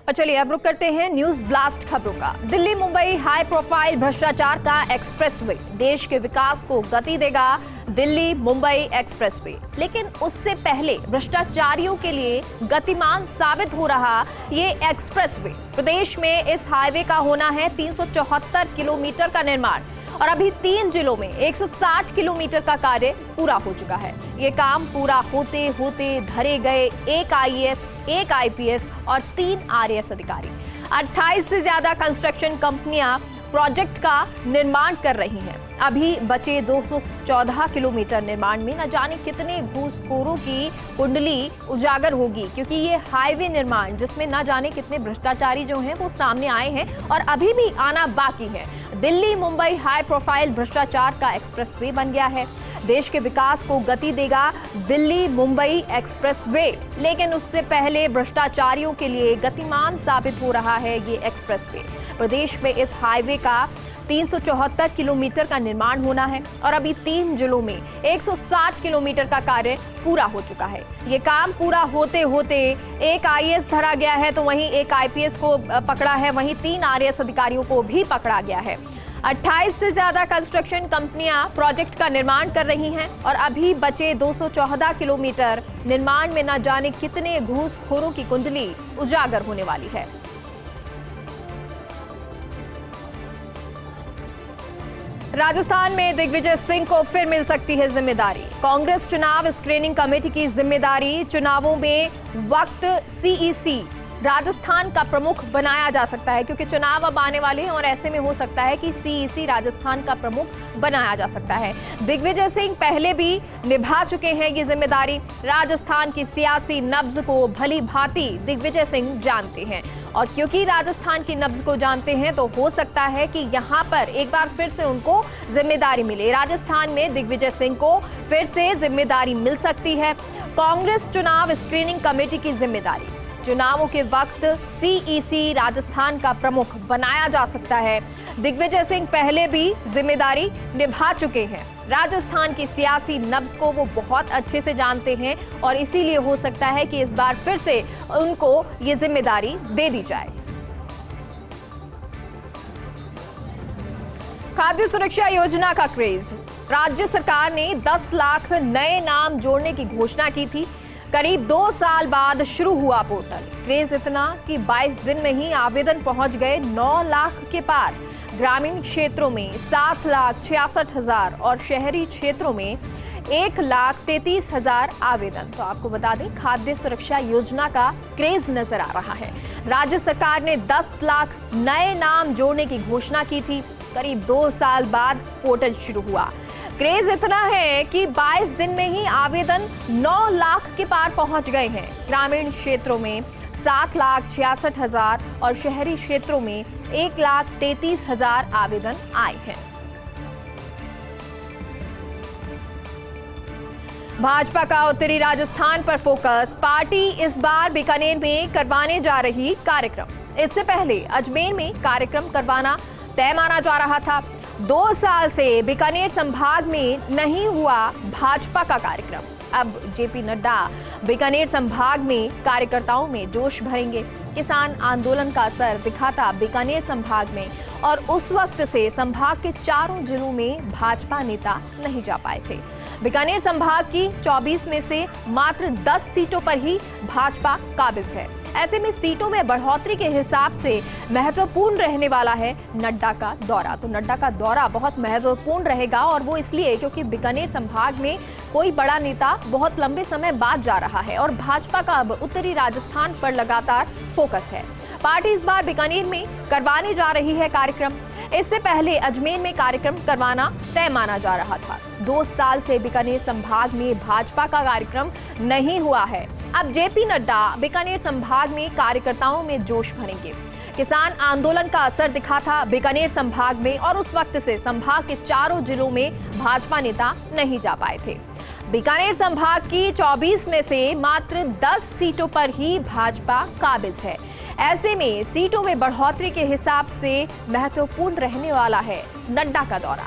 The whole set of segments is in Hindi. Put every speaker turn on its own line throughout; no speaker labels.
और चलिए अब रुक करते हैं न्यूज ब्लास्ट खबरों का। दिल्ली मुंबई हाई प्रोफाइल भ्रष्टाचार का एक्सप्रेसवे देश के विकास को गति देगा। दिल्ली मुंबई एक्सप्रेसवे, लेकिन उससे पहले भ्रष्टाचारियों के लिए गतिमान साबित हो रहा ये एक्सप्रेसवे। प्रदेश में इस हाईवे का होना है 374 किलोमीटर का निर्माण और अभी 3 जिलों में 160 किलोमीटर का कार्य पूरा हो चुका है। ये काम पूरा होते होते धरे गए एक आईएएस, एक आईपीएस और 3 आरएएस अधिकारी। 28 से ज्यादा कंस्ट्रक्शन कंपनियां प्रोजेक्ट का निर्माण कर रही हैं। अभी बचे 214 किलोमीटर निर्माण में न जाने कितने घूसखोरों की कुंडली उजागर होगी, क्योंकि ये हाईवे निर्माण जिसमें न जाने कितने भ्रष्टाचारी जो हैं वो सामने आए हैं और अभी भी आना बाकी है। दिल्ली मुंबई हाई प्रोफाइल भ्रष्टाचार का एक्सप्रेसवे बन गया है। देश के विकास को गति देगा दिल्ली मुंबई एक्सप्रेसवे, लेकिन उससे पहले भ्रष्टाचारियों के लिए गतिमान साबित हो रहा है ये एक्सप्रेसवे। प्रदेश में इस हाईवे का 374 किलोमीटर का निर्माण होना है और अभी 3 जिलों में 160 किलोमीटर का कार्य पूरा हो चुका है। ये काम पूरा होते होते एक आईएएस धरा गया है, तो वहीं एक आईपीएस को पकड़ा है, वहीं 3 आरएएस अधिकारियों को भी पकड़ा गया है। 28 से ज्यादा कंस्ट्रक्शन कंपनियां प्रोजेक्ट का निर्माण कर रही हैं और अभी बचे 214 किलोमीटर निर्माण में न जाने कितने घूसखोरों की कुंडली उजागर होने वाली है। राजस्थान में दिग्विजय सिंह को फिर मिल सकती है जिम्मेदारी। कांग्रेस चुनाव स्क्रीनिंग कमेटी की जिम्मेदारी। चुनावों में वक्त सीईसी राजस्थान का प्रमुख बनाया जा सकता है, क्योंकि चुनाव अब आने वाले हैं और ऐसे में हो सकता है कि सीईसी राजस्थान का प्रमुख बनाया जा सकता है। दिग्विजय सिंह पहले भी निभा चुके हैं ये जिम्मेदारी। राजस्थान की सियासी नब्ज को भली भांति दिग्विजय सिंह जानते हैं और क्योंकि राजस्थान की नब्ज को जानते हैं तो हो सकता है कि यहाँ पर एक बार फिर से उनको जिम्मेदारी मिले। राजस्थान में दिग्विजय सिंह को फिर से जिम्मेदारी मिल सकती है। कांग्रेस चुनाव स्क्रीनिंग कमेटी की जिम्मेदारी। चुनावों के वक्त सीईसी राजस्थान का प्रमुख बनाया जा सकता है। दिग्विजय सिंह पहले भी जिम्मेदारी निभा चुके हैं। राजस्थान की सियासी नब्ज को वो बहुत अच्छे से जानते हैं और इसीलिए हो सकता है कि इस बार फिर से उनको ये जिम्मेदारी दे दी जाए। खाद्य सुरक्षा योजना का क्रेज। राज्य सरकार ने 10 लाख नए नाम जोड़ने की घोषणा की थी। करीब 2 साल बाद शुरू हुआ पोर्टल। क्रेज इतना कि 22 दिन में ही आवेदन पहुंच गए 9 लाख के पार। ग्रामीण क्षेत्रों में 7,66,000 और शहरी क्षेत्रों में 1,33,000 आवेदन। तो आपको बता दें, खाद्य सुरक्षा योजना का क्रेज नजर आ रहा है। राज्य सरकार ने 10 लाख नए नाम जोड़ने की घोषणा की थी। करीब 2 साल बाद पोर्टल शुरू हुआ। क्रेज इतना है कि 22 दिन में ही आवेदन 9 लाख के पार पहुंच गए हैं। ग्रामीण क्षेत्रों में 7,66,000 और शहरी क्षेत्रों में 1,33,000 आवेदन आए हैं। भाजपा का उत्तरी राजस्थान पर फोकस। पार्टी इस बार बीकानेर में करवाने जा रही कार्यक्रम। इससे पहले अजमेर में कार्यक्रम करवाना तय माना जा रहा था। 2 साल से बीकानेर संभाग में नहीं हुआ भाजपा का कार्यक्रम। अब जेपी नड्डा बीकानेर संभाग में कार्यकर्ताओं में जोश भरेंगे। किसान आंदोलन का असर दिखा था बीकानेर संभाग में और उस वक्त से संभाग के 4 जिलों में भाजपा नेता नहीं जा पाए थे। बीकानेर संभाग की 24 में से मात्र 10 सीटों पर ही भाजपा काबिज है। ऐसे में सीटों में बढ़ोतरी के हिसाब से महत्वपूर्ण रहने वाला है नड्डा का दौरा। तो नड्डा का दौरा बहुत महत्वपूर्ण रहेगा और वो इसलिए क्योंकि बीकानेर संभाग में कोई बड़ा नेता बहुत लंबे समय बाद जा रहा है और भाजपा का अब उत्तरी राजस्थान पर लगातार फोकस है। पार्टी इस बार बीकानेर में करवाने जा रही है कार्यक्रम। इससे पहले अजमेर में कार्यक्रम करवाना तय माना जा रहा था। 2 साल से बीकानेर संभाग में भाजपा का कार्यक्रम नहीं हुआ है। अब जेपी नड्डा बीकानेर संभाग में कार्यकर्ताओं में जोश भरेंगे। किसान आंदोलन का असर दिखा था बीकानेर संभाग में और उस वक्त से संभाग के 4 जिलों में भाजपा नेता नहीं जा पाए थे। बीकानेर संभाग की 24 में से मात्र 10 सीटों पर ही भाजपा काबिज है। ऐसे में सीटों में बढ़ोतरी के हिसाब से महत्वपूर्ण रहने वाला है नड्डा का दौरा।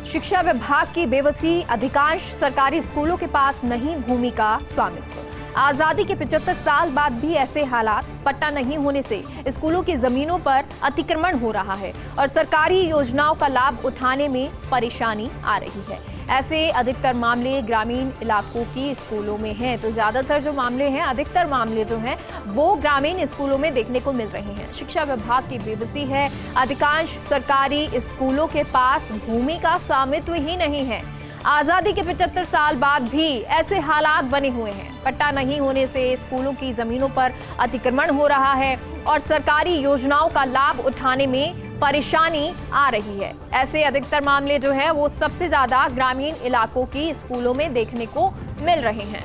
शिक्षा विभाग की बेबसी। अधिकांश सरकारी स्कूलों के पास नहीं भूमि का स्वामित्व। आजादी के 75 साल बाद भी ऐसे हालात, पट्टा नहीं होने से स्कूलों की जमीनों पर अतिक्रमण हो रहा है और सरकारी योजनाओं का लाभ उठाने में परेशानी आ रही है। ऐसे अधिकतर मामले ग्रामीण इलाकों की स्कूलों में हैं। तो ज्यादातर जो मामले हैं, अधिकतर मामले जो हैं वो ग्रामीण स्कूलों में देखने को मिल रहे हैं। शिक्षा विभाग की बेबसी है, अधिकांश सरकारी स्कूलों के पास भूमि का स्वामित्व ही नहीं है। आजादी के 75 साल बाद भी ऐसे हालात बने हुए हैं। पट्टा नहीं होने से स्कूलों की जमीनों पर अतिक्रमण हो रहा है और सरकारी योजनाओं का लाभ उठाने में परेशानी आ रही है। ऐसे अधिकतर मामले जो है वो सबसे ज्यादा ग्रामीण इलाकों की स्कूलों में देखने को मिल रहे हैं।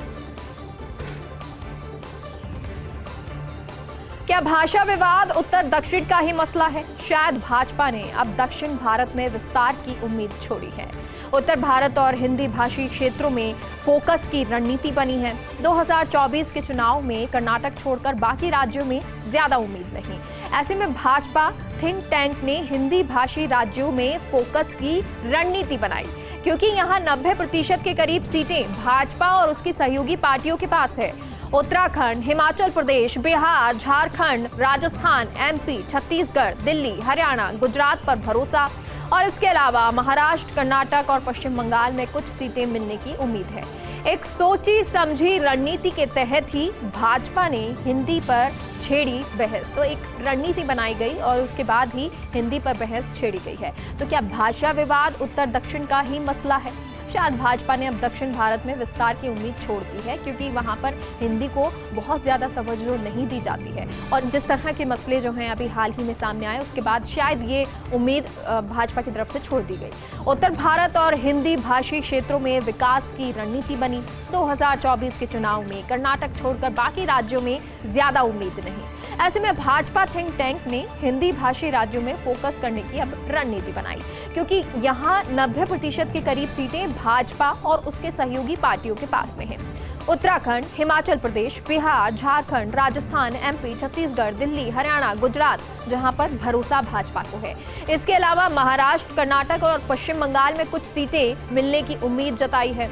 क्या भाषा विवाद उत्तर दक्षिण का ही मसला है? शायद भाजपा ने अब दक्षिण भारत में विस्तार की उम्मीद छोड़ी है। उत्तर भारत और हिंदी भाषी क्षेत्रों में फोकस की रणनीति बनी है। 2024 के चुनाव में कर्नाटक छोड़कर बाकी राज्यों में ज्यादा उम्मीद नहीं। ऐसे में भाजपा थिंक टैंक ने हिंदी भाषी राज्यों में फोकस की रणनीति बनाई, क्योंकि यहाँ 90% के करीब सीटें भाजपा और उसकी सहयोगी पार्टियों के पास है। उत्तराखंड, हिमाचल प्रदेश, बिहार, झारखंड, राजस्थान, एमपी, छत्तीसगढ़, दिल्ली, हरियाणा, गुजरात पर भरोसा और इसके अलावा महाराष्ट्र, कर्नाटक और पश्चिम बंगाल में कुछ सीटें मिलने की उम्मीद है। एक सोची समझी रणनीति के तहत ही भाजपा ने हिंदी पर छेड़ी बहस। तो एक रणनीति बनाई गई और उसके बाद ही हिंदी पर बहस छेड़ी गई है। तो क्या भाषा विवाद उत्तर दक्षिण का ही मसला है? शायद भाजपा ने अब दक्षिण भारत में विस्तार की उम्मीद छोड़ दी है, क्योंकि वहां पर हिंदी को बहुत ज्यादा तवज्जो नहीं दी जाती है। और जिस तरह के मसले जो हैं अभी हाल ही में सामने आए, उसके बाद शायद ये उम्मीद भाजपा की तरफ से छोड़ दी गई। उत्तर भारत और हिंदी भाषी क्षेत्रों में विकास की रणनीति बनी। 2024 के चुनाव में कर्नाटक छोड़कर बाकी राज्यों में ज्यादा उम्मीद नहीं। ऐसे में भाजपा थिंक टैंक ने हिंदी भाषी राज्यों में फोकस करने की अब रणनीति बनाई, क्योंकि यहाँ 90% के करीब सीटें भाजपा और उसके सहयोगी पार्टियों के पास में हैं। उत्तराखंड, हिमाचल प्रदेश, बिहार, झारखंड, राजस्थान, एमपी, छत्तीसगढ़, दिल्ली, हरियाणा, गुजरात, जहां पर भरोसा भाजपा को है। इसके अलावा महाराष्ट्र, कर्नाटक और पश्चिम बंगाल में कुछ सीटें मिलने की उम्मीद जताई है।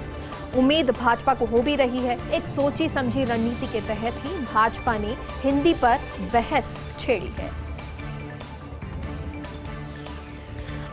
उम्मीद भाजपा को हो भी रही है। एक सोची समझी रणनीति के तहत ही भाजपा ने हिंदी पर बहस छेड़ी है।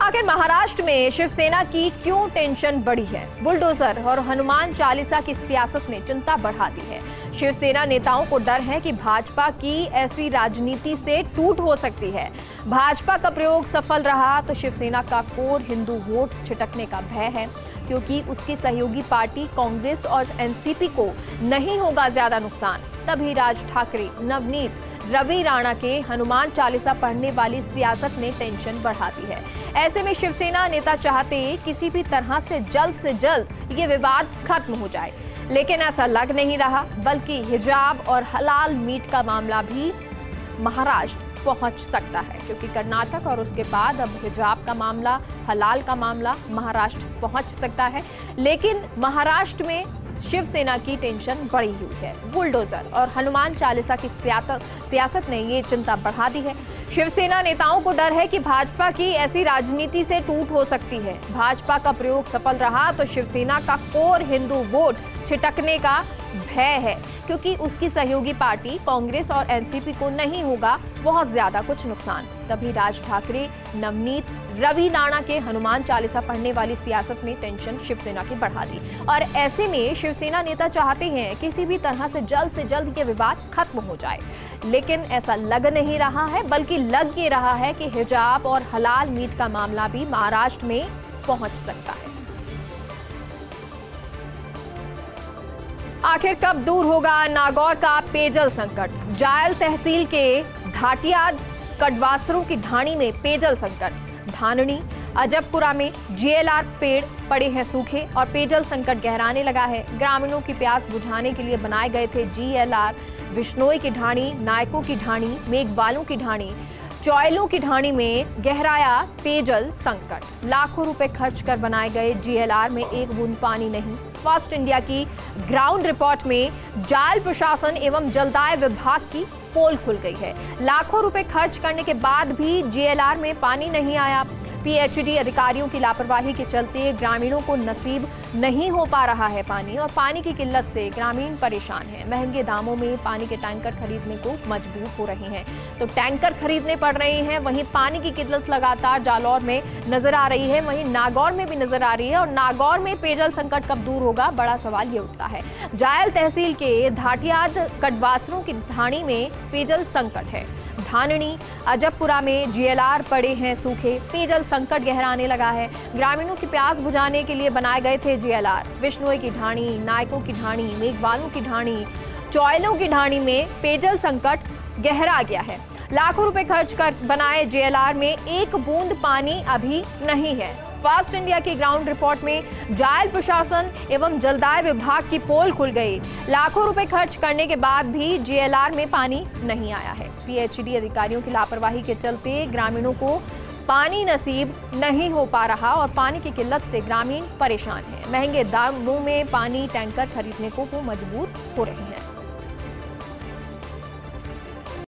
आखिर महाराष्ट्र में शिवसेना की क्यों टेंशन बढ़ी है? बुलडोजर और हनुमान चालीसा की सियासत ने चिंता बढ़ा दी है। शिवसेना नेताओं को डर है कि भाजपा की ऐसी राजनीति से टूट हो सकती है। भाजपा का प्रयोग सफल रहा तो शिवसेना का कोर हिंदू वोट छिटकने का भय है, क्योंकि उसकी सहयोगी पार्टी कांग्रेस और एनसीपी को नहीं होगा ज्यादा नुकसान। तभी राज ठाकरे, नवनीत, रवि राणा के हनुमान चालीसा पढ़ने वाली सियासत ने टेंशन बढ़ा दी है। ऐसे में शिवसेना नेता चाहते किसी भी तरह से जल्द ये विवाद खत्म हो जाए, लेकिन ऐसा लग नहीं रहा, बल्कि हिजाब और हलाल मीट का मामला भी महाराष्ट्र पहुंच सकता है, क्योंकि कर्नाटक और उसके बाद अब हिजाब का मामला, हलाल का मामला महाराष्ट्र पहुंच सकता है। लेकिन महाराष्ट्र में शिवसेना की टेंशन बढ़ी हुई है। बुलडोजर और हनुमान चालीसा की सियासत ने ये चिंता बढ़ा दी है। शिवसेना नेताओं को डर है कि भाजपा की ऐसी राजनीति से टूट हो सकती है। भाजपा का प्रयोग सफल रहा तो शिवसेना का कोर हिंदू वोट छिटकने का भय है, क्योंकि उसकी सहयोगी पार्टी कांग्रेस और एनसीपी को नहीं होगा बहुत ज्यादा कुछ नुकसान। तभी राज ठाकरे, नवनीत, रवि राणा के हनुमान चालीसा पढ़ने वाली सियासत ने टेंशन शिवसेना की बढ़ा दी। और ऐसे में शिवसेना नेता चाहते हैं किसी भी तरह से जल्द ये विवाद खत्म हो जाए, लेकिन ऐसा लग नहीं रहा है, बल्कि लग ये रहा है कि हिजाब और हलाल मीट का मामला भी महाराष्ट्र में पहुंच सकता है। आखिर कब दूर होगा नागौर का पेयजल संकट? जायल तहसील के घाटिया कटवासरों की ढाणी में पेयजल संकट। धाननी, अजबपुरा में जीएलआर पेड़ पड़े हैं सूखे और पेयजल संकट गहराने लगा है। ग्रामीणों की प्यास बुझाने के लिए बनाए गए थे जीएलआर। विश्नोई की ढाणी, नायकों की ढाणी, मेघवालों की ढाणी, चौयलों की ढाणी में गहराया पेयजल संकट। लाखों रुपए खर्च कर बनाए गए जीएलआर में एक बूंद पानी नहीं। फास्ट इंडिया की ग्राउंड रिपोर्ट में जायल प्रशासन एवं जलदाय विभाग की पोल खुल गई है। लाखों रुपए खर्च करने के बाद भी जीएलआर में पानी नहीं आया। पीएचईडी अधिकारियों की लापरवाही के चलते ग्रामीणों को नसीब नहीं हो पा रहा है पानी और पानी की किल्लत से ग्रामीण परेशान हैं। महंगे दामों में पानी के टैंकर खरीदने को मजबूर हो रहे हैं, तो टैंकर खरीदने पड़ रहे हैं। वहीं पानी की किल्लत लगातार जालौर में नजर आ रही है, वहीं नागौर में भी नजर आ रही है और नागौर में पेयजल संकट कब दूर होगा, बड़ा सवाल ये उठता है। जायल तहसील के धाटियाद कटवासरों की ढाणी में पेयजल संकट है। धाननी अजबपुरा में जीएलआर पड़े हैं सूखे, पेयजल संकट गहराने लगा है। ग्रामीणों की प्यास बुझाने के लिए बनाए गए थे जीएलआर। विष्णुई की ढाणी, नायकों की ढाणी, मेघवालों की ढाणी, चौयलों की ढाणी में पेयजल संकट गहरा गया है। लाखों रुपए खर्च कर बनाए जीएलआर में एक बूंद पानी अभी नहीं है। फास्ट इंडिया की ग्राउंड रिपोर्ट में जायल प्रशासन एवं जलदाय विभाग की पोल खुल गई। लाखों रुपए खर्च करने के बाद भी जीएलआर में पानी नहीं आया है। पीएचईडी अधिकारियों की लापरवाही के चलते ग्रामीणों को पानी नसीब नहीं हो पा रहा और पानी की किल्लत से ग्रामीण परेशान हैं। महंगे दामों में पानी टैंकर खरीदने को वो मजबूर हो रहे हैं।